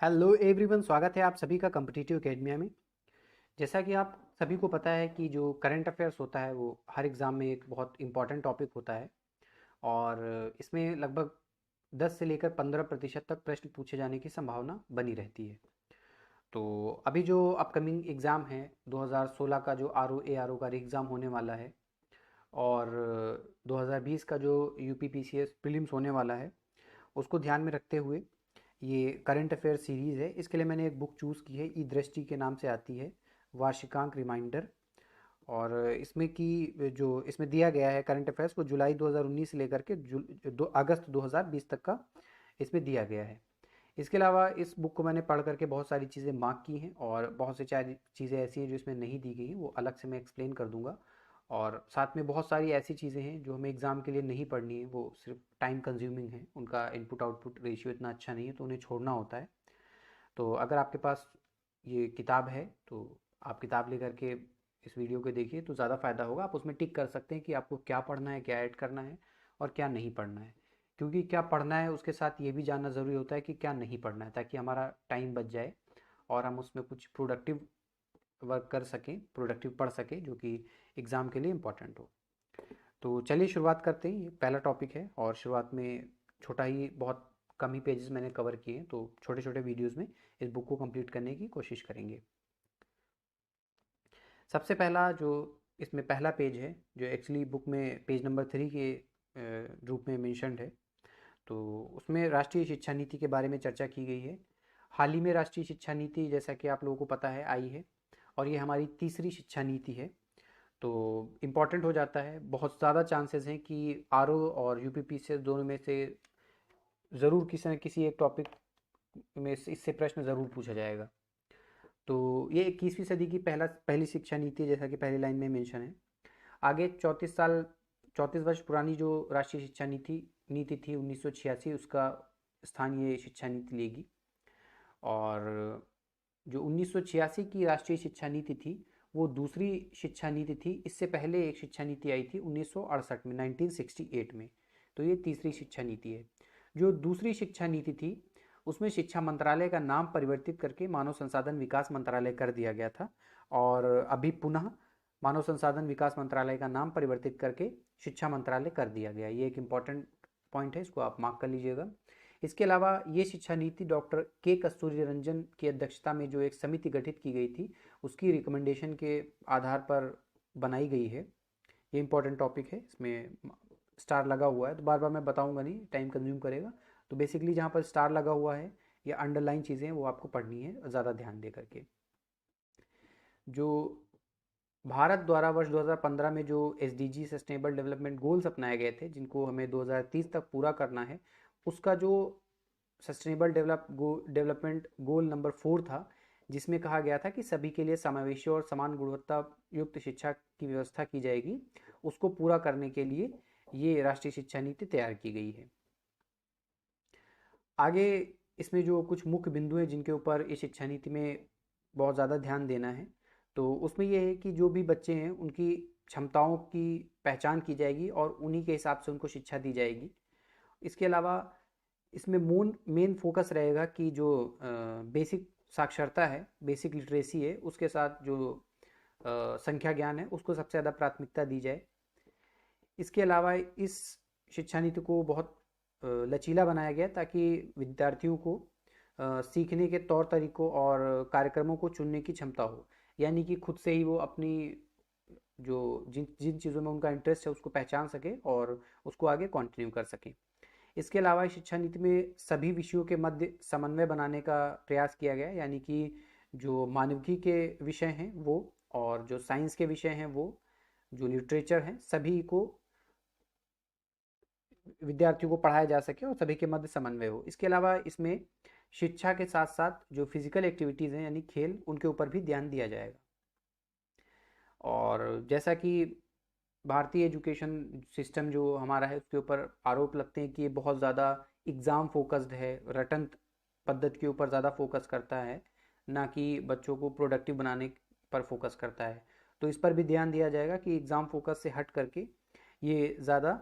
Hello everyone, स्वागत है आप सभी का कॉम्पिटिटिव एकेडमिया में। जैसा कि आप सभी को पता है कि जो करंट अफेयर्स होता है वो हर एग्ज़ाम में एक बहुत इम्पॉर्टेंट टॉपिक होता है और इसमें लगभग 10 से लेकर 15% तक प्रश्न पूछे जाने की संभावना बनी रहती है। तो अभी जो अपकमिंग एग्ज़ाम है 2016 का जो आर ओ का एग्ज़ाम होने वाला है और 2020 का जो यूपीपीसीएस प्रीलिम्स होने वाला है, उसको ध्यान में रखते हुए ये करंट अफेयर सीरीज़ है। इसके लिए मैंने एक बुक चूज़ की है, ई दृष्टि के नाम से आती है, वार्षिकांक रिमाइंडर। और इसमें की जो इसमें दिया गया है करंट अफेयर्स को जुलाई 2019 से लेकर के अगस्त 2020 तक का इसमें दिया गया है। इसके अलावा इस बुक को मैंने पढ़ करके बहुत सारी चीज़ें मार्क की हैं और बहुत सी चीज़ें ऐसी हैं जो इसमें नहीं दी गई हैं, वो अलग से मैं एक्सप्लेन कर दूंगा। और साथ में बहुत सारी ऐसी चीज़ें हैं जो हमें एग्ज़ाम के लिए नहीं पढ़नी है, वो सिर्फ टाइम कंज्यूमिंग है, उनका इनपुट आउटपुट रेशियो इतना अच्छा नहीं है तो उन्हें छोड़ना होता है। तो अगर आपके पास ये किताब है तो आप किताब लेकर के इस वीडियो को देखिए तो ज़्यादा फ़ायदा होगा। आप उसमें टिक कर सकते हैं कि आपको क्या पढ़ना है, क्या ऐड करना है और क्या नहीं पढ़ना है। क्योंकि क्या पढ़ना है उसके साथ ये भी जानना ज़रूरी होता है कि क्या नहीं पढ़ना है, ताकि हमारा टाइम बच जाए और हम उसमें कुछ प्रोडक्टिव वर्क कर सकें, प्रोडक्टिव पढ़ सकें, जो कि एग्ज़ाम के लिए इम्पोर्टेंट हो। तो चलिए शुरुआत करते हैं। ये पहला टॉपिक है और शुरुआत में छोटा ही, बहुत कम ही पेजेस मैंने कवर किए हैं, तो छोटे छोटे वीडियोस में इस बुक को कंप्लीट करने की कोशिश करेंगे। सबसे पहला जो इसमें पहला पेज है, जो एक्चुअली बुक में पेज नंबर 3 के रूप में मेंशन्ड है, तो उसमें राष्ट्रीय शिक्षा नीति के बारे में चर्चा की गई है। हाल ही में राष्ट्रीय शिक्षा नीति, जैसा कि आप लोगों को पता है, आई है और ये हमारी तीसरी शिक्षा नीति है। तो इम्पॉर्टेंट हो जाता है, बहुत ज़्यादा चांसेस हैं कि आरओ और यूपीपी से दोनों में से ज़रूर किसी न किसी एक टॉपिक में इससे प्रश्न ज़रूर पूछा जाएगा। तो ये 21वीं सदी की पहली शिक्षा नीति है, जैसा कि पहली लाइन में मेंशन है। आगे 34 वर्ष पुरानी जो राष्ट्रीय शिक्षा नीति नीति थी 1986, उसका स्थान ये शिक्षा नीति लेगी। और जो 1986 की राष्ट्रीय शिक्षा नीति थी वो दूसरी शिक्षा नीति थी। इससे पहले एक शिक्षा नीति आई थी 1968 में, 1968 में। तो ये तीसरी शिक्षा नीति है। जो दूसरी शिक्षा नीति थी उसमें शिक्षा मंत्रालय का नाम परिवर्तित करके मानव संसाधन विकास मंत्रालय कर दिया गया था और अभी पुनः मानव संसाधन विकास मंत्रालय का नाम परिवर्तित करके शिक्षा मंत्रालय कर दिया गया। ये एक इम्पॉर्टेंट पॉइंट है, इसको आप मार्क कर लीजिएगा। इसके अलावा ये शिक्षा नीति डॉक्टर के कस्तूरी रंजन की अध्यक्षता में जो एक समिति गठित की गई थी उसकी रिकमेंडेशन के आधार पर बनाई गई है। ये इंपॉर्टेंट टॉपिक है, इसमें स्टार लगा हुआ है तो बार बार मैं बताऊंगा नहीं, टाइम कंज्यूम करेगा। तो बेसिकली जहाँ पर स्टार लगा हुआ है या अंडरलाइन चीज़ें हैं वो आपको पढ़नी है ज़्यादा ध्यान दे करके। जो भारत द्वारा वर्ष 2015 में जो एसडीजी सस्टेनेबल डेवलपमेंट गोल्स अपनाए गए थे, जिनको हमें 2030 तक पूरा करना है, उसका जो सस्टेनेबल डेवलपमेंट गोल नंबर 4 था, जिसमें कहा गया था कि सभी के लिए समावेशी और समान गुणवत्ता युक्त शिक्षा की व्यवस्था की जाएगी, उसको पूरा करने के लिए ये राष्ट्रीय शिक्षा नीति तैयार की गई है। आगे इसमें जो कुछ मुख्य बिंदु हैं जिनके ऊपर इस शिक्षा नीति में बहुत ज़्यादा ध्यान देना है, तो उसमें यह है कि जो भी बच्चे हैं उनकी क्षमताओं की पहचान की जाएगी और उन्हीं के हिसाब से उनको शिक्षा दी जाएगी। इसके अलावा इसमें मेन फोकस रहेगा कि जो बेसिक साक्षरता है, बेसिक लिटरेसी है, उसके साथ जो संख्या ज्ञान है उसको सबसे ज़्यादा प्राथमिकता दी जाए। इसके अलावा इस शिक्षा नीति को बहुत लचीला बनाया गया ताकि विद्यार्थियों को सीखने के तौर तरीकों और कार्यक्रमों को चुनने की क्षमता हो, यानी कि खुद से ही वो अपनी जो जिन जिन चीज़ों में उनका इंटरेस्ट है उसको पहचान सके और उसको आगे कंटिन्यू कर सकें। इसके अलावा शिक्षा नीति में सभी विषयों के मध्य समन्वय बनाने का प्रयास किया गया, यानी कि जो मानविकी के विषय हैं वो और जो साइंस के विषय हैं वो, जो लिटरेचर हैं, सभी को विद्यार्थियों को पढ़ाया जा सके और सभी के मध्य समन्वय हो। इसके अलावा इसमें शिक्षा के साथ साथ जो फिजिकल एक्टिविटीज़ हैं यानी खेल, उनके ऊपर भी ध्यान दिया जाएगा। और जैसा कि भारतीय एजुकेशन सिस्टम जो हमारा है उसके ऊपर आरोप लगते हैं कि ये बहुत ज़्यादा एग्ज़ाम फोकस्ड है, रटन पद्धति के ऊपर ज़्यादा फोकस करता है, ना कि बच्चों को प्रोडक्टिव बनाने पर फोकस करता है। तो इस पर भी ध्यान दिया जाएगा कि एग्ज़ाम फोकस से हट करके ये ज़्यादा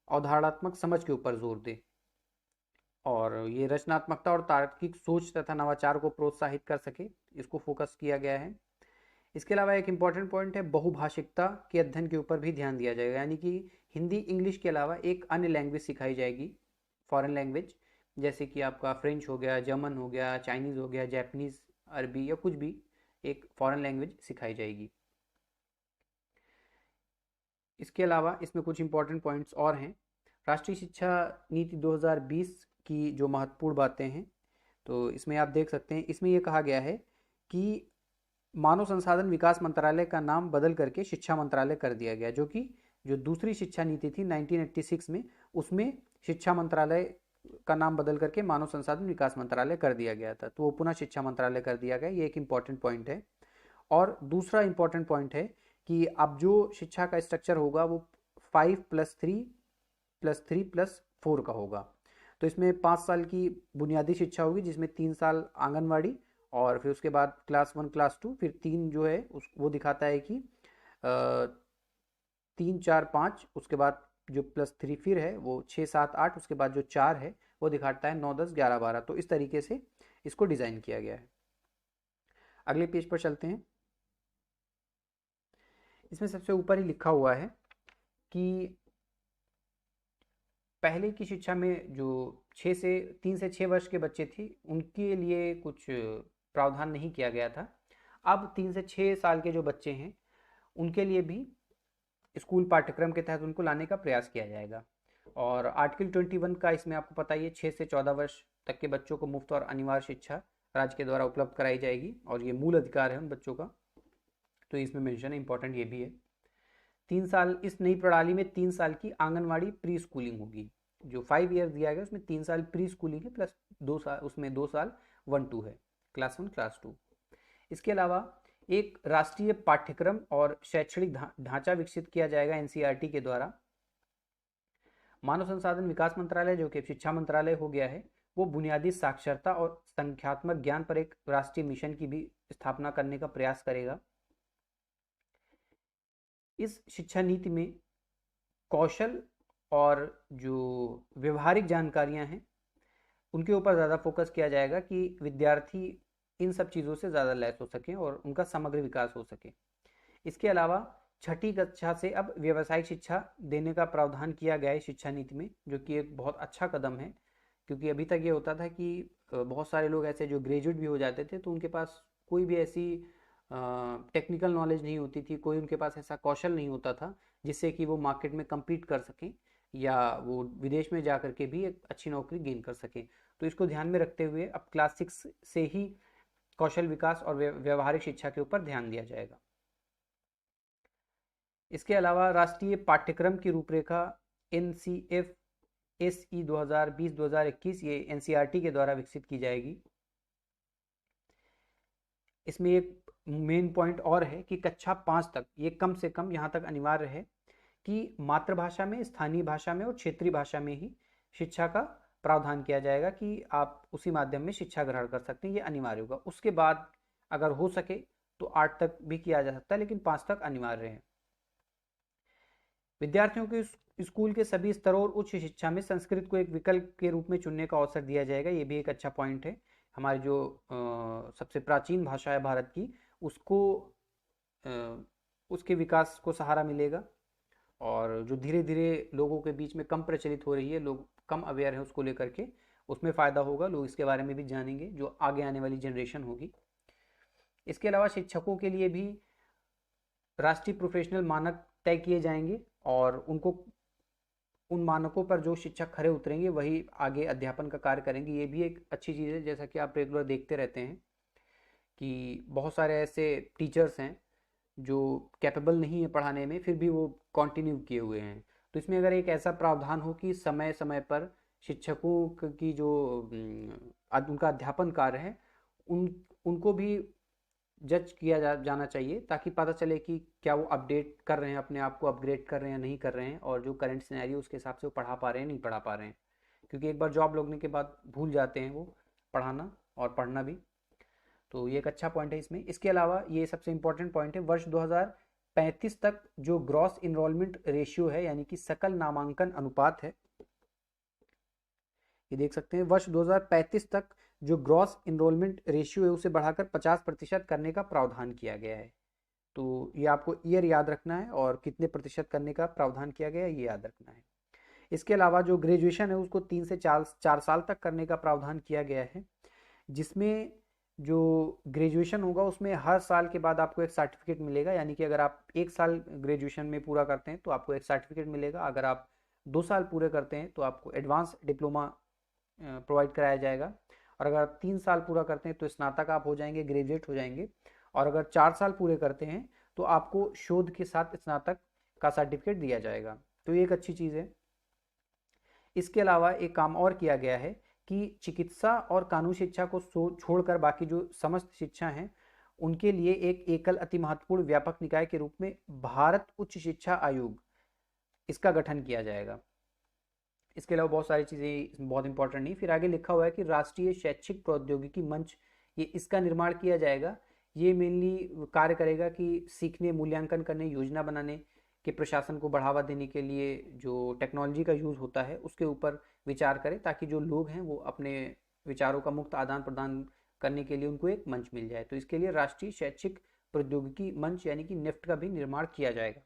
अवधारणात्मक समझ के ऊपर जोर दे। और ये रचनात्मकता और तार्किक सोच तथा नवाचार को प्रोत्साहित कर सके, इसको फोकस किया गया है। इसके अलावा एक इम्पॉर्टेंट पॉइंट है, बहुभाषिकता के अध्ययन के ऊपर भी ध्यान दिया जाएगा, यानी कि हिंदी इंग्लिश के अलावा एक अन्य लैंग्वेज सिखाई जाएगी, फॉरेन लैंग्वेज, जैसे कि आपका फ्रेंच हो गया, जर्मन हो गया, चाइनीज़ हो गया, जापानीज़, अरबी या कुछ भी एक फॉरेन लैंग्वेज सिखाई जाएगी। इसके अलावा इसमें कुछ इंपॉर्टेंट पॉइंट्स और हैं। राष्ट्रीय शिक्षा नीति 2020 की जो महत्वपूर्ण बातें हैं, तो इसमें आप देख सकते हैं, इसमें ये कहा गया है कि मानव संसाधन विकास मंत्रालय का नाम बदल करके शिक्षा मंत्रालय कर दिया गया, जो कि जो दूसरी शिक्षा नीति थी 1986 में, उसमें शिक्षा मंत्रालय का नाम बदल करके मानव संसाधन विकास मंत्रालय कर दिया गया था, तो वो पुनः शिक्षा मंत्रालय कर दिया गया। ये एक इम्पॉर्टेंट पॉइंट है। और दूसरा इम्पॉर्टेंट पॉइंट है कि अब जो शिक्षा का स्ट्रक्चर होगा वो 5+3+3+4 का होगा। तो इसमें 5 साल की बुनियादी शिक्षा होगी, जिसमें 3 साल आंगनवाड़ी, और फिर उसके बाद क्लास 1 क्लास 2, फिर 3 जो है उस वो दिखाता है कि 3 4 5, उसके बाद जो +3 फिर है वो 6 7 8, उसके बाद जो 4 है वो दिखाता है 9 10 11 12। तो इस तरीके से इसको डिज़ाइन किया गया है। अगले पेज पर चलते हैं। इसमें सबसे ऊपर ही लिखा हुआ है कि पहले की शिक्षा में जो 3 से 6 वर्ष के बच्चे थे, उनके लिए कुछ प्रावधान नहीं किया गया था। अब 3 से 6 साल के जो बच्चे हैं, उनके लिए भी स्कूल पाठ्यक्रम के तहत उनको लाने का प्रयास किया जाएगा। और आर्टिकल 21 का इसमें आपको पता ही है, 6 से 14 वर्ष तक के बच्चों को मुफ्त और अनिवार्य शिक्षा राज्य के द्वारा उपलब्ध कराई जाएगी, और ये मूल अधिकार है उन बच्चों का, तो इसमें मेंशन है, इंपॉर्टेंट ये भी है। 3 साल, इस नई प्रणाली में 3 साल की आंगनवाड़ी प्री स्कूलिंग होगी। जो 5 ईयर्स दिया गया उसमें 3 साल प्री स्कूलिंग है, प्लस 2 साल, उसमें 2 साल 1 2 है, क्लास 1 क्लास 2। इसके अलावा एक राष्ट्रीय पाठ्यक्रम और शैक्षणिक ढांचा विकसित किया जाएगा एनसीईआरटी के द्वारा। मानव संसाधन विकास मंत्रालय, जो कि शिक्षा मंत्रालय हो गया है, वो बुनियादी साक्षरता और संख्यात्मक ज्ञान पर एक राष्ट्रीय मिशन की भी स्थापना करने का प्रयास करेगा। इस शिक्षा नीति में कौशल और जो व्यवहारिक जानकारियां हैं, उनके ऊपर ज़्यादा फोकस किया जाएगा कि विद्यार्थी इन सब चीज़ों से ज़्यादा लैस हो सकें और उनका समग्र विकास हो सके। इसके अलावा 6ठी कक्षा से अब व्यावसायिक शिक्षा देने का प्रावधान किया गया है शिक्षा नीति में, जो कि एक बहुत अच्छा कदम है, क्योंकि अभी तक ये होता था कि बहुत सारे लोग ऐसे जो ग्रेजुएट भी हो जाते थे, तो उनके पास कोई भी ऐसी टेक्निकल नॉलेज नहीं होती थी, कोई उनके पास ऐसा कौशल नहीं होता था जिससे कि वो मार्केट में कम्पीट कर सकें या वो विदेश में जा करके भी एक अच्छी नौकरी गेन कर सकें। तो इसको ध्यान में रखते हुए अब क्लास 6 से ही कौशल विकास और व्यवहारिक शिक्षा के ऊपर ध्यान दिया जाएगा। इसके अलावा राष्ट्रीय पाठ्यक्रम की रूपरेखा NCF-SE 2020-2021 ये NCERT के द्वारा विकसित की जाएगी। इसमें एक मेन पॉइंट और है कि कक्षा 5 तक ये कम से कम यहाँ तक अनिवार्य है कि मातृभाषा में, स्थानीय भाषा में और क्षेत्रीय भाषा में ही शिक्षा का प्रावधान किया जाएगा कि आप उसी माध्यम में शिक्षा ग्रहण कर सकते हैं, ये अनिवार्य होगा। उसके बाद अगर हो सके तो 8 तक भी किया जा सकता है, लेकिन 5 तक अनिवार्य है। विद्यार्थियों को स्कूल के सभी स्तरों और उच्च शिक्षा में संस्कृत को एक विकल्प के रूप में चुनने का अवसर दिया जाएगा, ये भी एक अच्छा पॉइंट है। हमारी जो सबसे प्राचीन भाषा है भारत की, उसको उसके विकास को सहारा मिलेगा, और जो धीरे धीरे लोगों के बीच में कम प्रचलित हो रही है, लोग कम अवेयर हैं उसको लेकर के, उसमें फ़ायदा होगा, लोग इसके बारे में भी जानेंगे, जो आगे आने वाली जनरेशन होगी। इसके अलावा शिक्षकों के लिए भी राष्ट्रीय प्रोफेशनल मानक तय किए जाएंगे, और उनको उन मानकों पर जो शिक्षक खरे उतरेंगे वही आगे अध्यापन का कार्य करेंगे। ये भी एक अच्छी चीज़ है, जैसा कि आप रेगुलर देखते रहते हैं कि बहुत सारे ऐसे टीचर्स हैं जो कैपेबल नहीं है पढ़ाने में, फिर भी वो कंटिन्यू किए हुए हैं। तो इसमें अगर एक ऐसा प्रावधान हो कि समय समय पर शिक्षकों की जो उनका अध्यापन कार्य है, उनको भी जज किया जाना चाहिए, ताकि पता चले कि क्या वो अपडेट कर रहे हैं, अपने आप को अपग्रेड कर रहे हैं या नहीं कर रहे हैं, और जो करंट सिनेरियो उसके हिसाब से वो पढ़ा पा रहे हैं नहीं पढ़ा पा रहे हैं, क्योंकि एक बार जॉब लगने के बाद भूल जाते हैं वो पढ़ाना और पढ़ना भी। तो ये एक अच्छा पॉइंट है इसमें। इसके अलावा ये सबसे इंपॉर्टेंट पॉइंट है, वर्ष 2035 तक जो ग्रॉस इनरोलमेंट रेशियो है, यानी कि सकल नामांकन अनुपात है, ये देख सकते हैं। वर्ष 2035 तक जो ग्रॉस इनरोलमेंट रेशियो है उसे बढ़ाकर 50% करने का प्रावधान किया गया है। तो ये आपको ईयर याद रखना है और कितने प्रतिशत करने का प्रावधान किया गया है ये याद रखना है। इसके अलावा जो ग्रेजुएशन है उसको 3 से 4 साल तक करने का प्रावधान किया गया है, जिसमें जो ग्रेजुएशन होगा उसमें हर साल के बाद आपको एक सर्टिफिकेट मिलेगा। यानी कि अगर आप 1 साल ग्रेजुएशन में पूरा करते हैं तो आपको एक सर्टिफिकेट मिलेगा। अगर आप 2 साल पूरे करते हैं तो आपको एडवांस डिप्लोमा प्रोवाइड कराया जाएगा। और अगर आप 3 साल पूरा करते हैं तो स्नातक आप हो जाएंगे, ग्रेजुएट हो जाएंगे। और अगर 4 साल पूरे करते हैं तो आपको शोध के साथ स्नातक का सर्टिफिकेट दिया जाएगा। तो ये एक अच्छी चीज़ है। इसके अलावा एक काम और किया गया है कि चिकित्सा और कानूनी शिक्षा को छोड़कर बाकी जो समस्त शिक्षा हैं उनके लिए एक एकल अति महत्वपूर्ण व्यापक निकाय के रूप में भारत उच्च शिक्षा आयोग, इसका गठन किया जाएगा। इसके अलावा बहुत सारी चीज़ें बहुत इंपॉर्टेंट नहीं। फिर आगे लिखा हुआ है कि राष्ट्रीय शैक्षिक प्रौद्योगिकी मंच, ये इसका निर्माण किया जाएगा। ये मेनली कार्य करेगा कि सीखने, मूल्यांकन करने, योजना बनाने के प्रशासन को बढ़ावा देने के लिए जो टेक्नोलॉजी का यूज़ होता है उसके ऊपर विचार करें, ताकि जो लोग हैं वो अपने विचारों का मुक्त आदान प्रदान करने के लिए उनको एक मंच मिल जाए। तो इसके लिए राष्ट्रीय शैक्षिक प्रौद्योगिकी मंच यानी कि नेफ्ट का भी निर्माण किया जाएगा।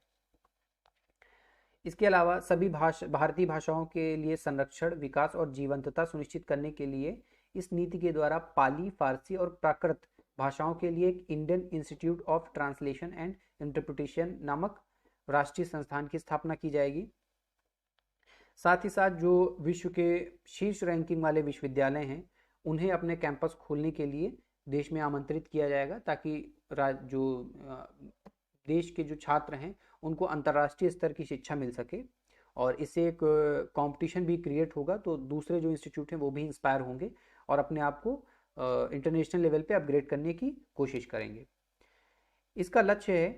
इसके अलावा सभी भारतीय भाषाओं के लिए संरक्षण, विकास और जीवंतता सुनिश्चित करने के लिए इस नीति के द्वारा पाली, फारसी और प्राकृत भाषाओं के लिए एक Indian institute of translation and interpretation नामक राष्ट्रीय संस्थान की स्थापना की जाएगी। साथ ही साथ जो विश्व के शीर्ष रैंकिंग वाले विश्वविद्यालय हैं उन्हें अपने कैंपस खोलने के लिए देश में आमंत्रित किया जाएगा, ताकि जो देश के जो छात्र हैं उनको अंतर्राष्ट्रीय स्तर की शिक्षा मिल सके। और इससे एक कंपटीशन भी क्रिएट होगा, तो दूसरे जो इंस्टीट्यूट हैं वो भी इंस्पायर होंगे और अपने आप को इंटरनेशनल लेवल पे अपग्रेड करने की कोशिश करेंगे। इसका लक्ष्य है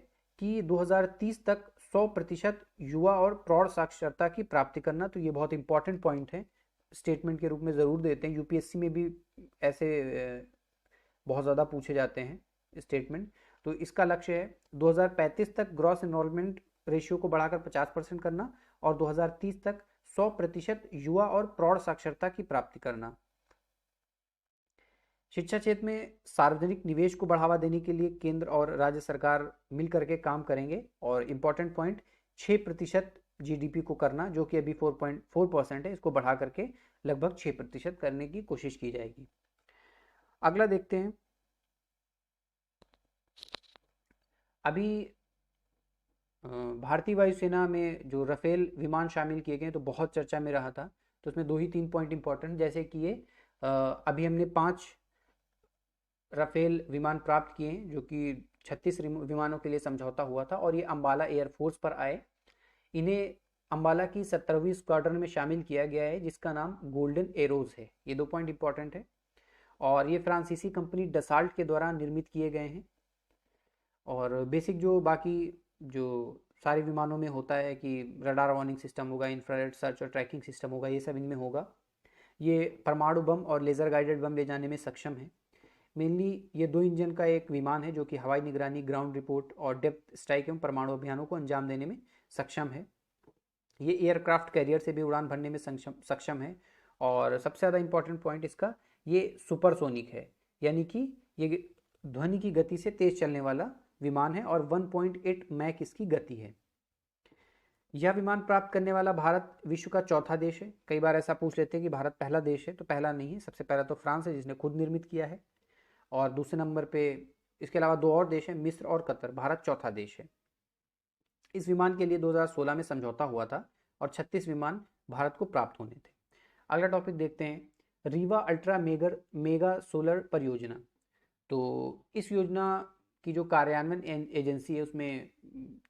कि 2030 तक 100% युवा और प्रौढ़ साक्षरता की प्राप्ति करना। तो ये बहुत इंपॉर्टेंट पॉइंट है, स्टेटमेंट के रूप में ज़रूर देते हैं। यूपीएससी में भी ऐसे बहुत ज़्यादा पूछे जाते हैं स्टेटमेंट। तो इसका लक्ष्य है 2035 तक ग्रॉस एनरोलमेंट रेशियो को बढ़ाकर 50% करना और 2030 तक 100% युवा और प्रौढ़ साक्षरता की प्राप्ति करना। शिक्षा क्षेत्र में सार्वजनिक निवेश को बढ़ावा देने के लिए केंद्र और राज्य सरकार मिलकर के काम करेंगे। और इम्पॉर्टेंट पॉइंट 6% जीडीपी को करना, जो कि अभी 4.4% है, इसको बढ़ा करके लगभग 6% करने की कोशिश की जाएगी। अगला देखते हैं। अभी भारतीय वायुसेना में जो राफेल विमान शामिल किए गए तो बहुत चर्चा में रहा था। तो उसमें 2 ही 3 पॉइंट इंपॉर्टेंट, जैसे कि ये अभी हमने 5 राफेल विमान प्राप्त किए हैं, जो कि 36 विमानों के लिए समझौता हुआ था और ये अंबाला एयरफोर्स पर आए। इन्हें अंबाला की 17वीं स्क्वाड्रन में शामिल किया गया है, जिसका नाम गोल्डन एरोज है। ये 2 पॉइंट इंपॉर्टेंट है। और ये फ्रांसीसी कंपनी डसाल्ट के द्वारा निर्मित किए गए हैं। और बेसिक जो बाकी जो सारे विमानों में होता है कि रडार वार्निंग सिस्टम होगा, इंफ्रारेड सर्च और ट्रैकिंग सिस्टम होगा, ये सब इनमें होगा। ये परमाणु बम और लेज़र गाइडेड बम ले जाने में सक्षम है। मेनली ये 2 इंजन का एक विमान है जो कि हवाई निगरानी, ग्राउंड रिपोर्ट और डेप्थ स्ट्राइक एवं परमाणु अभियानों को अंजाम देने में सक्षम है। ये एयरक्राफ्ट कैरियर से भी उड़ान भरने में सक्षम है। और सबसे ज़्यादा इंपॉर्टेंट पॉइंट इसका, ये सुपरसोनिक है, यानी कि ये ध्वनि की गति से तेज चलने वाला विमान है और 1.8 मैक इसकी गति है। यह विमान प्राप्त करने वाला भारत विश्व का चौथा देश है। कई बार ऐसा पूछ लेते हैं कि भारत पहला देश है, तो पहला नहीं है। सबसे पहला तो फ्रांस है जिसने खुद निर्मित किया है, और दूसरे नंबर पे इसके अलावा 2 और देश हैं, मिस्र और कतर। भारत चौथा देश है। इस विमान के लिए 2016 में समझौता हुआ था और 36 विमान भारत को प्राप्त होने थे। अगला टॉपिक देखते हैं, रीवा अल्ट्रा मेगा सोलर परियोजना। तो इस योजना की जो कार्यान्वयन एजेंसी है उसमें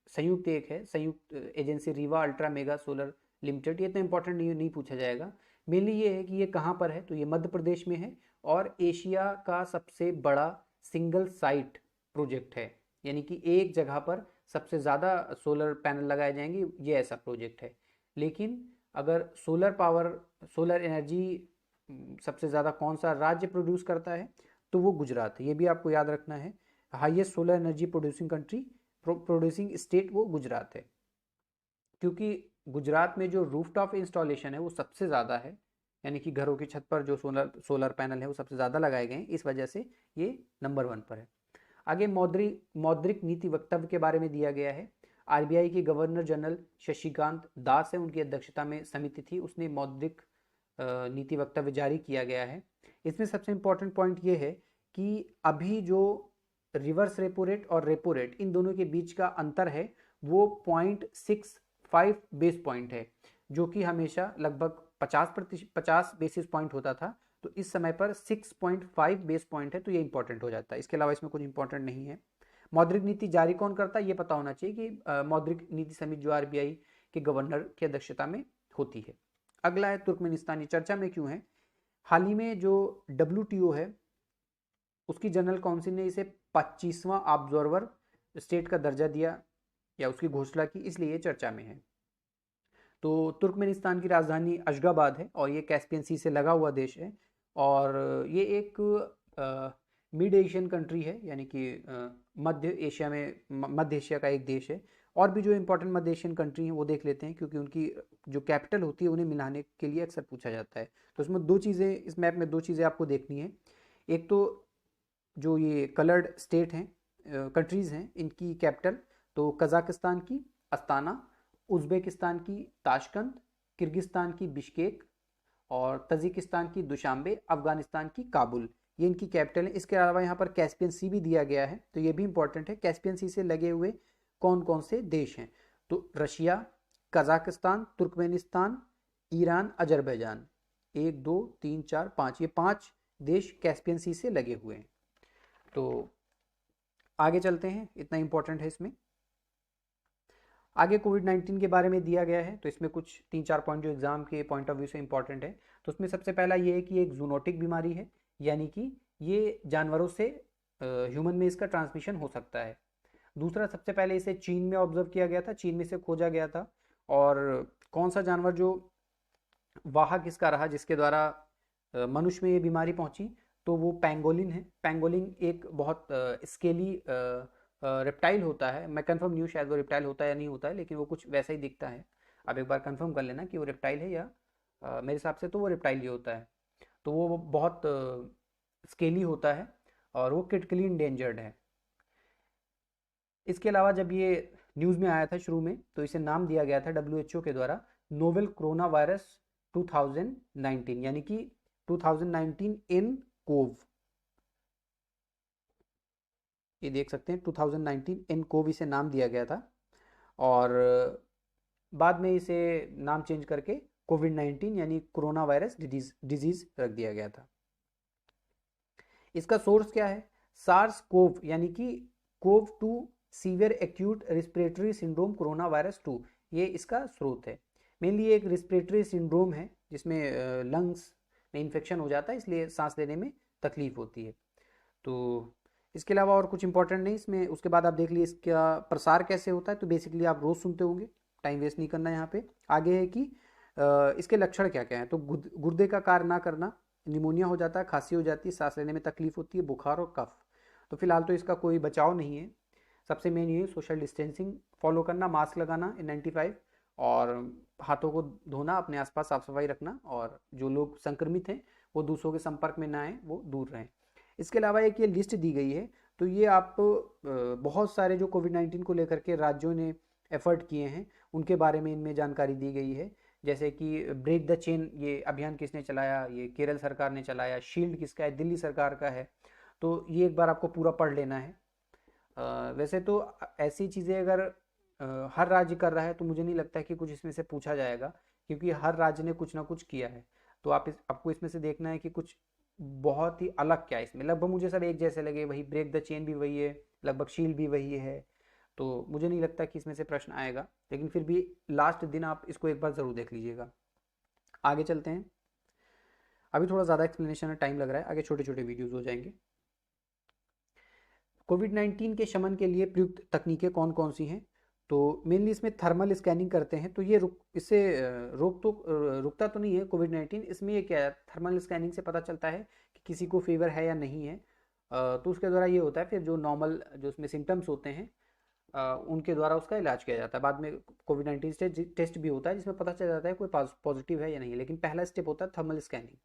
संयुक्त एक है, संयुक्त agency Rewa ultra mega solar limited. ये तो इंपॉर्टेंट नहीं पूछा जाएगा। मेनली ये है कि ये कहाँ पर है, तो ये मध्य प्रदेश में है और एशिया का सबसे बड़ा सिंगल साइट प्रोजेक्ट है, यानी कि एक जगह पर सबसे ज़्यादा सोलर पैनल लगाए जाएंगे, ये ऐसा प्रोजेक्ट है। लेकिन अगर सोलर एनर्जी सबसे ज़्यादा कौन सा राज्य प्रोड्यूस करता है, तो वो गुजरात है। ये भी आपको याद रखना है। Highest solar energy producing country, producing state वो गुजरात है, क्योंकि गुजरात में जो रूफटॉप इंस्टॉलेशन है वो सबसे ज़्यादा है यानी कि घरों की छत पर जो सोलर पैनल है वो सबसे ज़्यादा लगाए गए हैं, इस वजह से ये नंबर 1 पर है। आगे मौद्रिक मौद्रिक नीति वक्तव्य के बारे में दिया गया है। आरबीआई के गवर्नर जनरल शशिकांत दास है, उनकी अध्यक्षता में समिति थी, उसने मौद्रिक नीति वक्तव्य जारी किया गया है। इसमें सबसे इम्पोर्टेंट पॉइंट ये है कि अभी जो रिवर्स रेपो रेट और रेपो रेट इन दोनों के बीच का अंतर है वो 0.65 बेस पॉइंट है, जो कि हमेशा लगभग 50 बेसिस पॉइंट होता था, तो इस समय पर 6.5 बेस पॉइंट है, तो ये इंपॉर्टेंट हो जाता है। इसके अलावा इसमें कुछ इंपॉर्टेंट नहीं है। मौद्रिक नीति जारी कौन करता है ये पता होना चाहिए कि मौद्रिक नीति समिति जो आरबीआई के गवर्नर की अध्यक्षता में होती है। अगला है तुर्कमेनिस्तान, चर्चा में क्यों है? हाल ही में जो WTO है उसकी जनरल काउंसिल ने इसे 25वां ऑब्जर्वर स्टेट का दर्जा दिया या उसकी घोषणा की, इसलिए ये चर्चा में है। तो तुर्कमेनिस्तान की राजधानी अशगाबाद है और ये कैस्पियन सी से लगा हुआ देश है और ये एक मिड एशियन कंट्री है, यानी कि मध्य एशिया का एक देश है। और भी जो इंपॉर्टेंट मध्य एशियन कंट्री हैं वो देख लेते हैं, क्योंकि उनकी जो कैपिटल होती है उन्हें मिलाने के लिए अक्सर पूछा जाता है। तो इसमें दो चीज़ें, इस मैप में दो चीज़ें आपको देखनी है। एक तो जो ये कलर्ड स्टेट हैं, कंट्रीज़ हैं, इनकी कैपिटल, तो कज़ाकिस्तान की अस्ताना, उज़्बेकिस्तान की ताशकंद, किर्गिस्तान की बिश्केक और तजिकिस्तान की दुशांबे, अफगानिस्तान की काबुल, ये इनकी कैपिटल है। इसके अलावा यहाँ पर कैस्पियन सी भी दिया गया है, तो ये भी इंपॉर्टेंट है। कैस्पियन सी से लगे हुए कौन कौन से देश हैं? तो Russia, Kazakhstan, Turkmenistan, Iran, Azerbaijan, 1 2 3 4 5, ये 5 देश कैस्पियन सी से लगे हुए हैं। तो आगे चलते हैं, इतना इंपॉर्टेंट है इसमें। आगे कोविड-19 के बारे में दिया गया है, तो इसमें कुछ 3-4 पॉइंट जो एग्जाम के पॉइंट ऑफ व्यू से इंपॉर्टेंट है। तो उसमें सबसे पहला ये है कि एक जूनोटिक बीमारी है, यानी कि ये जानवरों से ह्यूमन में इसका ट्रांसमिशन हो सकता है। दूसरा, सबसे पहले इसे चीन में ऑब्जर्व किया गया था, चीन में से खोजा गया था। और कौन सा जानवर जो वाहक इसका रहा जिसके द्वारा मनुष्य में ये बीमारी पहुंची, तो वो पैंगोलिन है। पैंगोलिन एक बहुत स्केली रेप्टाइल होता है, मैं कंफर्म नहीं हूँ शायद वो रेप्टाइल होता है या नहीं होता है, लेकिन वो कुछ वैसा ही दिखता है। आप एक बार कंफर्म कर लेना कि वो रेप्टाइल है या मेरे हिसाब से तो वो रेप्टाइल ही होता है। तो वो बहुत स्केली होता है और वो क्रिटिकली इंडेंजर्ड है। इसके अलावा जब ये न्यूज़ में आया था शुरू में, तो इसे नाम दिया गया था WHO के द्वारा नोवेल कोरोना वायरस 2019, यानी कि 2019 इन कोव, ये देख सकते हैं 2019 इन कोव इसे नाम दिया गया था। और बाद में इसे नाम चेंज करके कोविड-19 यानी कोरोना वायरस डिजीज रख दिया गया था। इसका सोर्स क्या है? सार्स कोव, यानी कि CoV 2 severe acute respiratory syndrome corona virus 2, ये इसका स्रोत है। मेनली ये एक रिस्पिरेटरी सिंड्रोम है जिसमें लंग्स में इन्फेक्शन हो जाता है, इसलिए सांस लेने में तकलीफ होती है। तो इसके अलावा और कुछ इंपॉर्टेंट नहीं इसमें। उसके बाद आप देख लीजिए इसका प्रसार कैसे होता है, तो बेसिकली आप रोज़ सुनते होंगे, टाइम वेस्ट नहीं करना यहाँ पे। आगे है कि इसके लक्षण क्या क्या हैं, तो गुर्दे का कार्य ना करना, निमोनिया हो जाता है, खांसी हो जाती है, सांस लेने में तकलीफ होती है, बुखार और कफ। तो फिलहाल तो इसका कोई बचाव नहीं है। सबसे मेन ये सोशल डिस्टेंसिंग फॉलो करना, मास्क लगाना N95 और हाथों को धोना, अपने आसपास साफ सफाई रखना, और जो लोग संक्रमित हैं वो दूसरों के संपर्क में ना आए, वो दूर रहें। इसके अलावा एक ये लिस्ट दी गई है, तो ये आप बहुत सारे जो कोविड-19 को लेकर के राज्यों ने एफर्ट किए हैं उनके बारे में इनमें जानकारी दी गई है। जैसे कि ब्रेक द चेन, ये अभियान किसने चलाया? ये केरल सरकार ने चलाया। शील्ड किसका है? दिल्ली सरकार का है। तो ये एक बार आपको पूरा पढ़ लेना है। वैसे तो ऐसी चीज़ें अगर हर राज्य कर रहा है तो मुझे नहीं लगता है कि कुछ इसमें से पूछा जाएगा, क्योंकि हर राज्य ने कुछ ना कुछ किया है। तो आपको इसमें से देखना है कि कुछ बहुत ही अलग क्या है इसमें। लगभग मुझे सब एक जैसे लगे, वही ब्रेक द चेन भी वही है, लगभग शील्ड भी वही है, तो मुझे नहीं लगता कि इसमें से प्रश्न आएगा। लेकिन फिर भी लास्ट दिन आप इसको एक बार ज़रूर देख लीजिएगा। आगे चलते हैं। अभी थोड़ा ज़्यादा एक्सप्लेनेशन में टाइम लग रहा है, आगे छोटे छोटे वीडियोज़ हो जाएंगे। कोविड-19 के शमन के लिए प्रयुक्त तकनीकें कौन कौन सी हैं? तो मेनली इसमें थर्मल स्कैनिंग करते हैं, तो ये इससे रुकता तो नहीं है कोविड-19। इसमें ये क्या है, थर्मल स्कैनिंग से पता चलता है कि किसी को फीवर है या नहीं है। तो उसके द्वारा ये होता है, फिर जो नॉर्मल जो उसमें सिम्टम्स होते हैं उनके द्वारा उसका इलाज किया जाता है। बाद में कोविड-19 टेस्ट भी होता है जिसमें पता चल जाता है कोई पॉजिटिव है या नहीं, लेकिन पहला स्टेप होता है थर्मल स्कैनिंग।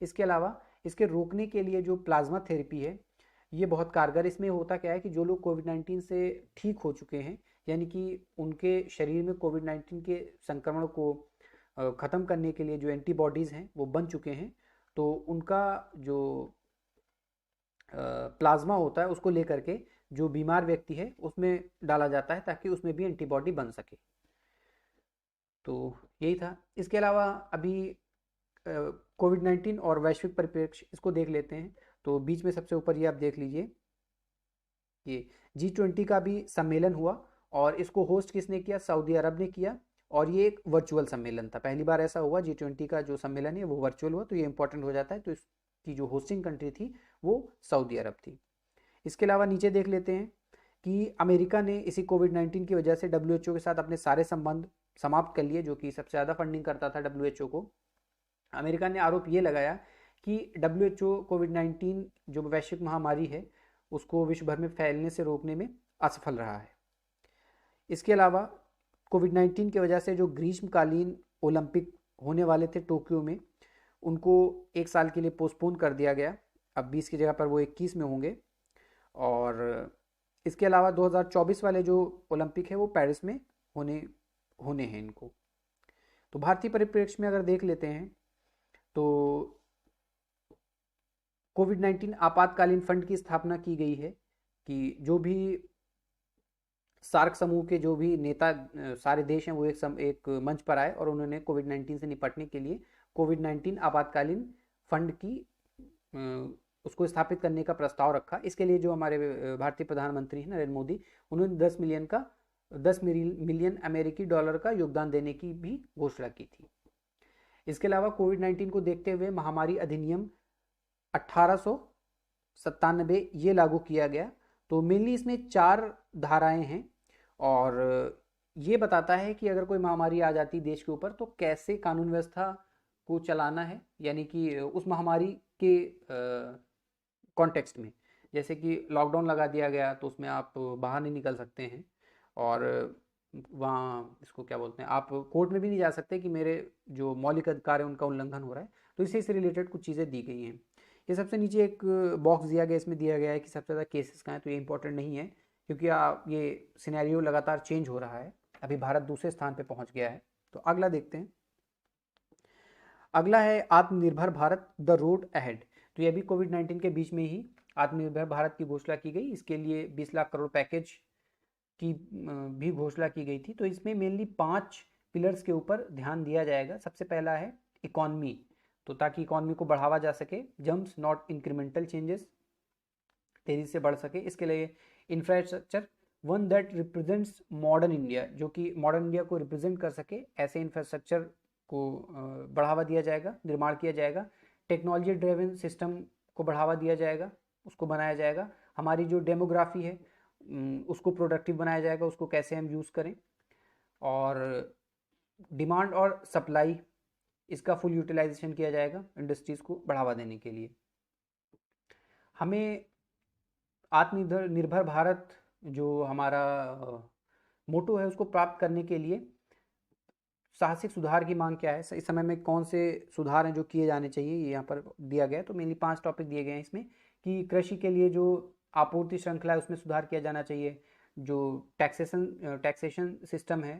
इसके अलावा इसके रोकने के लिए जो प्लाज्मा थेरेपी है ये बहुत कारगर। इसमें होता क्या है कि जो लोग कोविड-19 से ठीक हो चुके हैं, यानी कि उनके शरीर में कोविड-19 के संक्रमण को ख़त्म करने के लिए जो एंटीबॉडीज़ हैं वो बन चुके हैं, तो उनका जो प्लाज्मा होता है उसको लेकर के जो बीमार व्यक्ति है उसमें डाला जाता है ताकि उसमें भी एंटीबॉडी बन सके। तो यही था। इसके अलावा अभी कोविड-19 और वैश्विक परिप्रेक्ष्य इसको देख लेते हैं। तो बीच में सबसे ऊपर ये आप देख लीजिए, ये G20 का भी सम्मेलन हुआ और इसको होस्ट किसने किया? सऊदी अरब ने किया। और ये एक वर्चुअल सम्मेलन था, पहली बार ऐसा हुआ G20 का जो सम्मेलन है वो वर्चुअल हुआ, तो ये इंपॉर्टेंट हो जाता है। तो इसकी जो होस्टिंग कंट्री थी वो सऊदी अरब थी। इसके अलावा नीचे देख लेते हैं कि अमेरिका ने इसी कोविड-19 की वजह से WHO के साथ अपने सारे संबंध समाप्त कर लिए, जो कि सबसे ज़्यादा फंडिंग करता था WHO को। अमेरिका ने आरोप ये लगाया कि WHO कोविड-19 जो वैश्विक महामारी है उसको विश्व भर में फैलने से रोकने में असफल रहा है। इसके अलावा कोविड-19 की वजह से जो ग्रीष्मकालीन ओलंपिक होने वाले थे टोक्यो में, उनको एक साल के लिए पोस्टपोन कर दिया गया। अब 20 की जगह पर वो 21 में होंगे। और इसके अलावा 2024 वाले जो ओलंपिक है वो पेरिस में होने हैं इनको। तो भारतीय परिप्रेक्ष्य में अगर देख लेते हैं तो कोविड-19 आपातकालीन फंड की स्थापना की गई है कि जो भी सार्क समूह के जो भी नेता सारे देश हैं वो एक मंच पर आए और उन्होंने कोविड-19 से निपटने के लिए कोविड-19 आपातकालीन फंड की उसको स्थापित करने का प्रस्ताव रखा। इसके लिए जो हमारे भारतीय प्रधानमंत्री हैं नरेंद्र मोदी, उन्होंने 10 मिलियन अमेरिकी डॉलर का योगदान देने की भी घोषणा की थी। इसके अलावा कोविड-19 को देखते हुए महामारी अधिनियम 1897 ये लागू किया गया। तो मेनली इसमें 4 धाराएं हैं और ये बताता है कि अगर कोई महामारी आ जाती देश के ऊपर तो कैसे कानून व्यवस्था को चलाना है, यानी कि उस महामारी के कॉन्टेक्स्ट में। जैसे कि लॉकडाउन लगा दिया गया तो उसमें आप बाहर नहीं निकल सकते हैं और वहाँ इसको क्या बोलते हैं, आप कोर्ट में भी नहीं जा सकते कि मेरे जो मौलिक अधिकार है उनका उल्लंघन हो रहा है। तो इससे रिलेटेड कुछ चीज़ें दी गई हैं। ये सबसे नीचे एक बॉक्स दिया गया, इसमें दिया गया है कि सबसे ज़्यादा केसेस कहाँ हैं। तो ये इंपॉर्टेंट नहीं है क्योंकि ये सिनेरियो लगातार चेंज हो रहा है। अभी भारत दूसरे स्थान पर पहुँच गया है। तो अगला देखते हैं। अगला है आत्मनिर्भर भारत, द रोड अहेड। तो ये भी कोविड-19 के बीच में ही आत्मनिर्भर भारत की घोषणा की गई। इसके लिए 20 लाख करोड़ पैकेज की भी घोषणा की गई थी। तो इसमें मेनली 5 पिलर्स के ऊपर ध्यान दिया जाएगा। सबसे पहला है इकॉनमी, तो ताकि इकॉनमी को बढ़ावा जा सके, जम्प्स नॉट इंक्रीमेंटल चेंजेस, तेजी से बढ़ सके। इसके लिए infrastructure, one that represents modern India, जो कि मॉडर्न इंडिया को रिप्रेजेंट कर सके, ऐसे इंफ्रास्ट्रक्चर को बढ़ावा दिया जाएगा, निर्माण किया जाएगा। टेक्नोलॉजी ड्रिवन सिस्टम को बढ़ावा दिया जाएगा, उसको बनाया जाएगा। हमारी जो डेमोग्राफी है उसको प्रोडक्टिव बनाया जाएगा, उसको कैसे हम यूज़ करें। और डिमांड और सप्लाई, इसका फुल यूटिलाइजेशन किया जाएगा इंडस्ट्रीज़ को बढ़ावा देने के लिए। हमें आत्मनिर्भर भारत जो हमारा मोटो है उसको प्राप्त करने के लिए साहसिक सुधार की मांग क्या है, इस समय में कौन से सुधार हैं जो किए जाने चाहिए, ये यहाँ पर दिया गया है। तो मेनली 5 टॉपिक दिए गए हैं इसमें कि कृषि के लिए जो आपूर्ति श्रृंखला है उसमें सुधार किया जाना चाहिए। जो टैक्सेशन सिस्टम है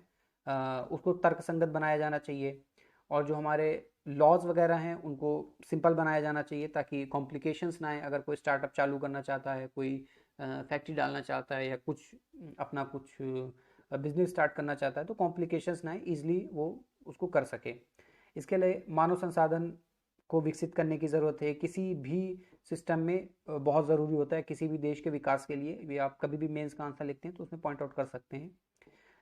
उसको तर्कसंगत बनाया जाना चाहिए। और जो हमारे लॉज वगैरह हैं उनको सिंपल बनाया जाना चाहिए ताकि कॉम्प्लिकेशंस ना आए। अगर कोई स्टार्टअप चालू करना चाहता है, कोई फैक्ट्री डालना चाहता है या अपना कुछ बिजनेस स्टार्ट करना चाहता है तो कॉम्प्लिकेशंस ना आए, ईजिली वो उसको कर सके। इसके लिए मानव संसाधन को विकसित करने की ज़रूरत है। किसी भी सिस्टम में बहुत ज़रूरी होता है, किसी भी देश के विकास के लिए भी। आप कभी भी मेंस का आंसर लिखते हैं तो उसमें पॉइंट आउट कर सकते हैं।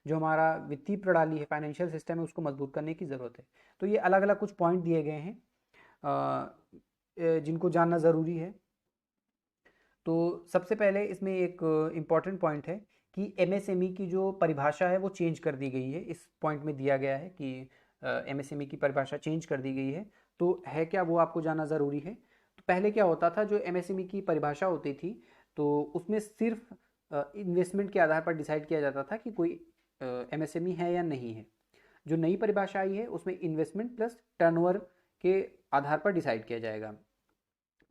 जो हमारा वित्तीय प्रणाली है, फाइनेंशियल सिस्टम है, उसको मजबूत करने की ज़रूरत है। तो ये अलग अलग कुछ पॉइंट दिए गए हैं जिनको जानना ज़रूरी है। तो सबसे पहले इसमें एक इम्पॉर्टेंट पॉइंट है कि एमएसएमई की जो परिभाषा है वो चेंज कर दी गई है। इस पॉइंट में दिया गया है कि एमएसएमई की परिभाषा चेंज कर दी गई है। तो है क्या, वो आपको जानना ज़रूरी है। तो पहले क्या होता था, जो एमएसएमई की परिभाषा होती थी तो उसमें सिर्फ इन्वेस्टमेंट के आधार पर डिसाइड किया जाता था कि कोई एमएसएमई है या नहीं है। जो नई परिभाषा आई है उसमें इन्वेस्टमेंट प्लस टर्नओवर के आधार पर डिसाइड किया जाएगा।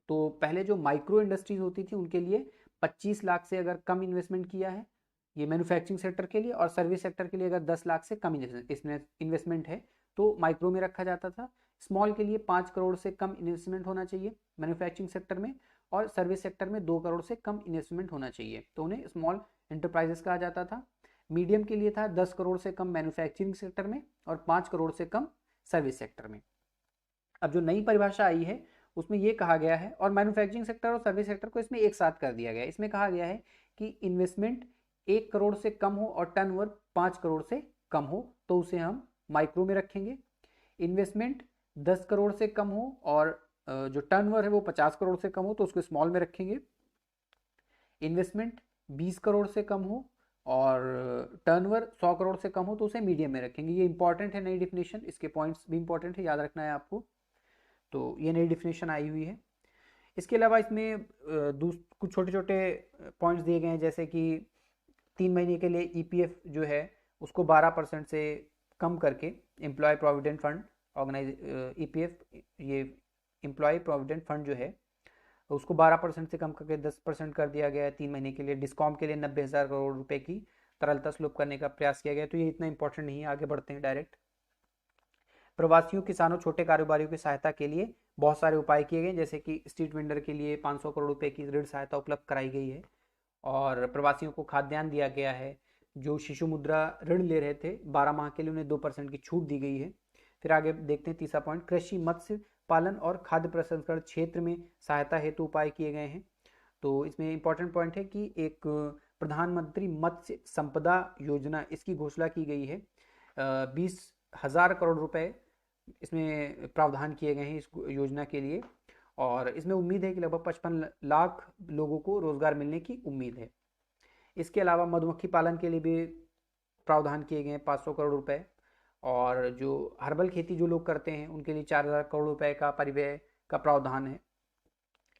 तो पहले जो माइक्रो इंडस्ट्रीज होती थी उनके लिए 25 लाख से अगर कम इन्वेस्टमेंट किया है, ये मैन्युफैक्चरिंग सेक्टर के लिए, और सर्विस सेक्टर के लिए अगर 10 लाख से कम इन्वेस्टमेंट है तो माइक्रो में रखा जाता था। स्मॉल के लिए 5 करोड़ से कम इन्वेस्टमेंट होना चाहिए मैन्युफैक्चरिंग सेक्टर में, और सर्विस सेक्टर में 2 करोड़ से कम इन्वेस्टमेंट होना चाहिए, तो उन्हें स्मॉल एंटरप्राइजेस कहा जाता था। मीडियम के लिए था 10 करोड़ से कम मैन्युफैक्चरिंग सेक्टर में और 5 करोड़ से कम सर्विस सेक्टर में। अब जो नई परिभाषा आई है उसमें ये कहा गया है, और मैन्युफैक्चरिंग सेक्टर और सर्विस सेक्टर को इसमें एक साथ कर दिया गया है। इसमें कहा गया है कि इन्वेस्टमेंट 1 करोड़ से कम हो और टर्नओवर 5 करोड़ से कम हो तो उसे हम माइक्रो में रखेंगे। इन्वेस्टमेंट 10 करोड़ से कम हो और जो टर्नओवर है वो 50 करोड़ से कम हो तो उसको स्मॉल में रखेंगे। इन्वेस्टमेंट 20 करोड़ से कम हो और टर्नओवर 100 करोड़ से कम हो तो उसे मीडियम में रखेंगे। ये इंपॉर्टेंट है नई डिफिनेशन, इसके पॉइंट्स भी इंपॉर्टेंट है, याद रखना है आपको। तो ये नई डिफिनेशन आई हुई है। इसके अलावा इसमें कुछ छोटे छोटे पॉइंट्स दिए गए हैं, जैसे कि 3 महीने के लिए ईपीएफ जो है उसको 12% से कम करके एम्प्लॉय प्रोविडेंट फंड ईपीएफ, ये एम्प्लॉय प्रोविडेंट फंड जो है उसको 12% से कम करके 10% कर दिया गया है 3 महीने के लिए। डिस्कॉम के लिए 90,000 करोड़ रुपए की तरलता स्लोप करने का प्रयास किया गया है। तो ये इतना इंपॉर्टेंट नहीं है, आगे बढ़ते हैं डायरेक्ट। प्रवासियों, किसानों, छोटे कारोबारियों की सहायता के लिए बहुत सारे उपाय किए गए, जैसे कि स्ट्रीट वेंडर के लिए 500 करोड़ रुपए की ऋण सहायता उपलब्ध कराई गई है, और प्रवासियों को खाद्यान्न दिया गया है। जो शिशु मुद्रा ऋण ले रहे थे 12 माह के लिए उन्हें 2% की छूट दी गई है। फिर आगे देखते हैं तीसरा पॉइंट, कृषि, मत्स्य पालन और खाद्य प्रसंस्करण क्षेत्र में सहायता हेतु उपाय किए गए हैं। तो इसमें इंपॉर्टेंट पॉइंट है कि एक प्रधानमंत्री मत्स्य संपदा योजना, इसकी घोषणा की गई है। 20,000 करोड़ रुपए इसमें प्रावधान किए गए हैं इस योजना के लिए, और इसमें उम्मीद है कि लगभग 55 लाख लोगों को रोजगार मिलने की उम्मीद है। इसके अलावा मधुमक्खी पालन के लिए भी प्रावधान किए गए हैं 500 करोड़ रुपए, और जो हर्बल खेती जो लोग करते हैं उनके लिए 4,000 करोड़ रुपए का परिव्यय का प्रावधान है।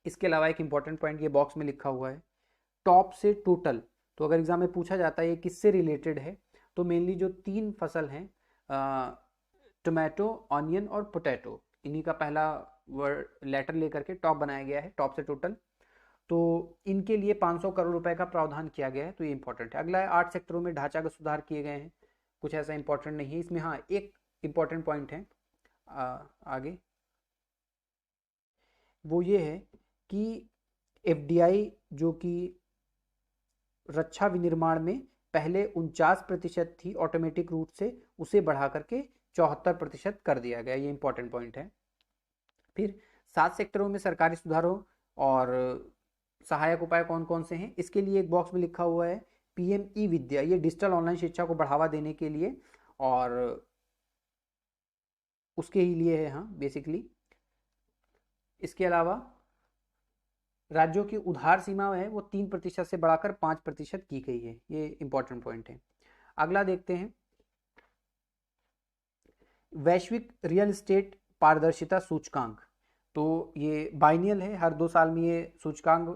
इसके अलावा एक इंपॉर्टेंट पॉइंट ये बॉक्स में लिखा हुआ है, टॉप से टोटल। तो अगर एग्जाम में पूछा जाता है ये किससे रिलेटेड है, तो मेनली जो 3 फसल हैं, टोमेटो, ऑनियन और पोटैटो, इन्हीं का पहला वर्ड लेटर लेकर के टॉप बनाया गया है, टॉप से टोटल। तो इनके लिए 500 करोड़ रुपए का प्रावधान किया गया है, तो ये इंपॉर्टेंट है। अगला है 8 सेक्टरों में ढांचागत सुधार किए गए हैं, कुछ ऐसा इंपॉर्टेंट नहीं है इसमें। हाँ, एक इंपॉर्टेंट पॉइंट है आगे, वो ये है कि एफडीआई जो कि रक्षा विनिर्माण में पहले 49% थी ऑटोमेटिक रूट से, उसे बढ़ा करके 74% कर दिया गया, ये इंपॉर्टेंट पॉइंट है। फिर 7 सेक्टरों में सरकारी सुधारों और सहायक उपाय कौन कौन से हैं, इसके लिए एक बॉक्स में लिखा हुआ है पीएम ई विद्या, ये डिजिटल ऑनलाइन शिक्षा को बढ़ावा देने के लिए और उसके ही लिए है, हाँ बेसिकली। इसके अलावा राज्यों की उधार सीमा है वो 3% से बढ़ाकर 5% की गई है, ये इंपॉर्टेंट पॉइंट है। अगला देखते हैं, वैश्विक रियल एस्टेट पारदर्शिता सूचकांक। तो ये बाइनियल है, हर 2 साल में ये सूचकांक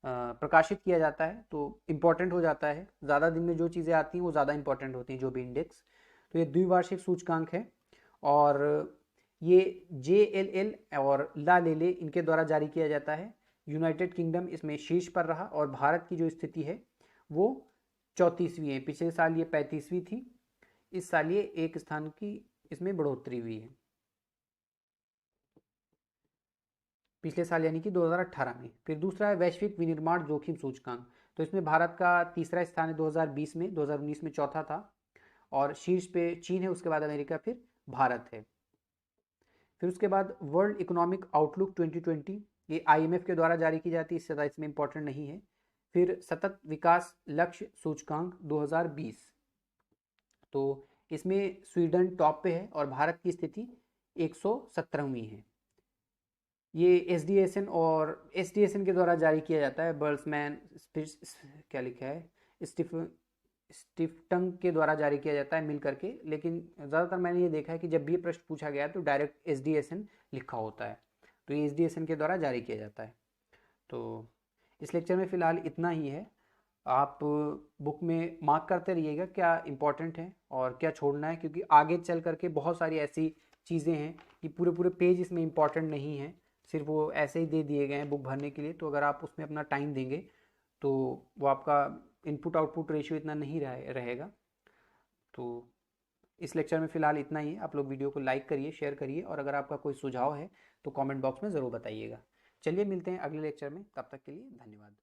प्रकाशित किया जाता है, तो इम्पॉर्टेंट हो जाता है। ज़्यादा दिन में जो चीज़ें आती हैं वो ज़्यादा इंपॉर्टेंट होती हैं, जो भी इंडेक्स। तो ये द्विवार्षिक सूचकांक है, और ये JLL और ला लेले इनके द्वारा जारी किया जाता है। यूनाइटेड किंगडम इसमें शीर्ष पर रहा, और भारत की जो स्थिति है वो 34वीं है। पिछले साल ये 35वीं थी, इस साल ये 1 स्थान की इसमें बढ़ोतरी हुई है, पिछले साल यानी कि 2018 में। फिर दूसरा है वैश्विक विनिर्माण जोखिम सूचकांक। तो इसमें भारत का तीसरा स्थान है 2020 में, 2019 में चौथा था, और शीर्ष पे चीन है, उसके बाद अमेरिका, फिर भारत है। फिर उसके बाद वर्ल्ड इकोनॉमिक आउटलुक 2020, ये IMF के द्वारा जारी की जाती है, इससे ज़्यादा इसमें इंपॉर्टेंट नहीं है। फिर सतत विकास लक्ष्य सूचकांक 2020, तो इसमें स्वीडन टॉप पे है और भारत की स्थिति 117वीं है। ये SDSN और SDSN के द्वारा जारी किया जाता है, बर्ल्समैन क्या लिखा है, स्टिफ्टंग के द्वारा जारी किया जाता है मिल करके। लेकिन ज़्यादातर मैंने ये देखा है कि जब भी ये प्रश्न पूछा गया तो डायरेक्ट SDSN लिखा होता है, तो ये SDSN के द्वारा जारी किया जाता है। तो इस लेक्चर में फ़िलहाल इतना ही है। आप बुक में मार्क करते रहिएगा क्या इम्पोर्टेंट है और क्या छोड़ना है, क्योंकि आगे चल करके बहुत सारी ऐसी चीज़ें हैं कि पूरे पूरे पेज इसमें इम्पोर्टेंट नहीं है, सिर्फ वो ऐसे ही दे दिए गए हैं बुक भरने के लिए। तो अगर आप उसमें अपना टाइम देंगे तो वो आपका इनपुट आउटपुट रेशियो इतना नहीं रहेगा। तो इस लेक्चर में फ़िलहाल इतना ही है। आप लोग वीडियो को लाइक करिए, शेयर करिए, और अगर आपका कोई सुझाव है तो कमेंट बॉक्स में ज़रूर बताइएगा। चलिए मिलते हैं अगले लेक्चर में, तब तक के लिए धन्यवाद।